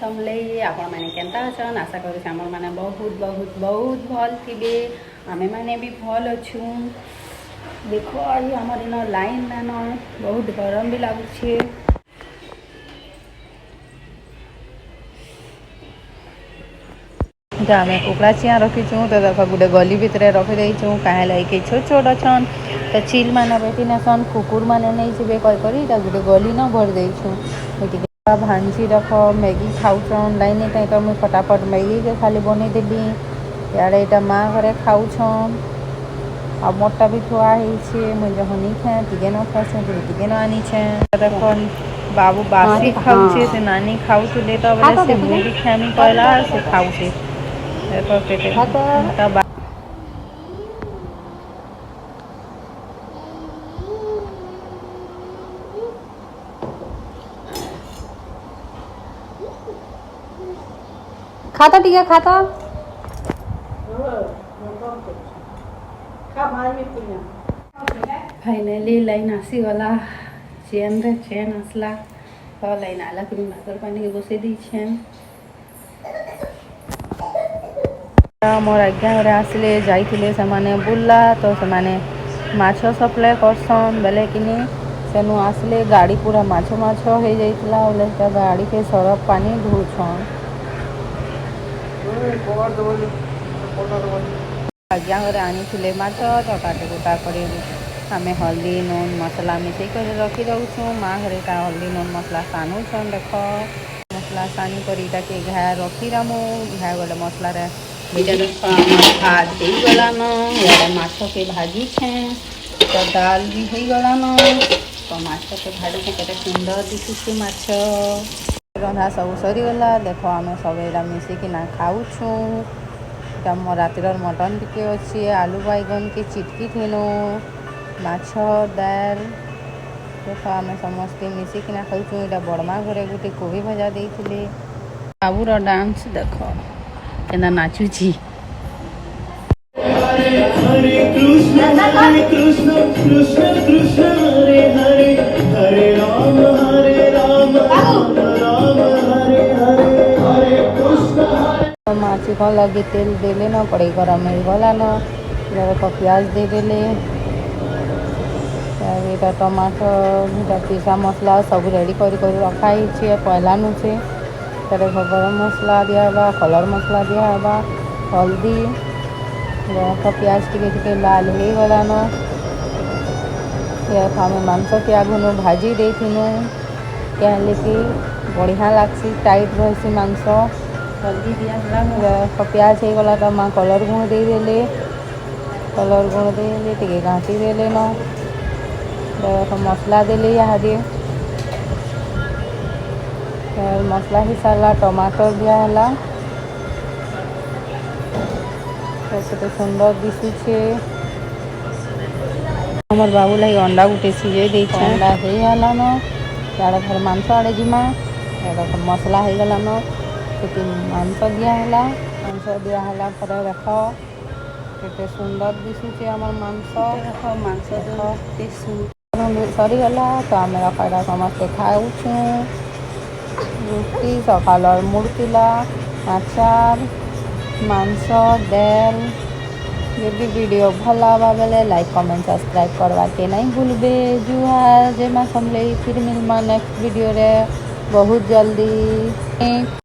समले आपण मैंने केंता अछन आशा करूँ आम मैंने बहुत बहुत बहुत भल थे आमे मैंने भी भल अच्छू देखो आज आमर इन लाइन नान बहुत गरम भी लगुचे आम कुकड़ा चिया रखीचु तो देख गोटे गली भितर रखीदेचु कहीं लगे छोट छोट अच्छन तो चिल मैंने बैठी नेसन कुकुर मैंने नहीं जी कहीकर गोटे गली न भर देचु भांजी रख मैगी खाऊन लाइन तो मुझे फटाफट मैगी के खाली बनईदेली इे यहाँ माँ घरे खाऊन आ मोटा भी थुआई मुझे नहीं खाए टिके न खाए टिके न आनी देख बाबू बासी खाऊे से नानी खाऊले तो बोले से मुझे भी खामी कहला से खाऊे खाता टिके खाता फाइनाली लाइन आसीगला चेन रे चेन आसला तो लाइन आला कि भातर पानी के बसई दी मोर आज्ञा घरे आसिले जाइए से बुल्ला तो से माछ सप्लाय करसन बेले कि सेनु आसिले गाड़ी पूरा माछ माछ हो जाइला बोले गाड़ी के सरफ पानी धोछन आज्ञा घरे आनी माछ तो काटे कुटा कर आम हल्दी नून मसला मिसेक रखी दौछुँ माँ घरे हल्दी नून मसला सानुछन देख मसला सानी कर घा रखी रामु घा गले मसला भात हो गलान इे माछ के भाजी छे तो दाल भी हो गलान तो माछ के भाजी के सुंदर दिशुचे माछ रंधा सब सरीगला देख आम सब यहाँ मिसिकिना खाऊँ मोर रातिर मटन टिके अच्छे आलू बैगन के चिटकी थेनु माछ दाल देख आम समस्ते मिसिकिना खाऊँ यहाँ बड़मा घरे गोटे कोबी भजा देते बाबूर डांस देख केना नाचुची हरे कृष्ण कृष्ण कृष्ण हरे हरे हरे राम राम राम हरे हरे हरे कृष्ण माछी कौन लगे तेल देले न कड़े गरम गला न देख प्याज दे देले यहाँ टमाटर पिसा मसला सब रेडी कर रखाई पहला नु से देख गरम मसला दिया कलर मसला दिया हल्दी देख प्याज टिके लाल हो गलान देख आम मांस के आगुन भाजी देथिनु कहले कि बढ़िया लागसी टाइट रही मांस हल्दी दिया देख प्याज हो गला तो माँ कलर गुण देदेले कलर गुण देले टिके घाटी देले न देख मसला देले यहाँ मसला ही सारा टमाटर दिया तो सुंदर दिशुचे हमर बाबू लगे अंडा गुटे सीझे दे अंडा हो गलान इे फिर मांस आड़े जिमा देख मसला हो गलान से मांस दिहला मांस दिहला पर देख के सुंदर दिशुचे आम मांस देख मांस सरीगला तो आम रखा समस्ते खाऊँ रुटी सकाल मुड़तिला आचार मांस दाल यदि वीडियो भल लगा बेले लाइक कमेंट सब्सक्राइब करवा के नहीं भूलबे जुहार जय माँ समले फिर मिलमा नेक्स्ट वीडियो रे बहुत जल्दी।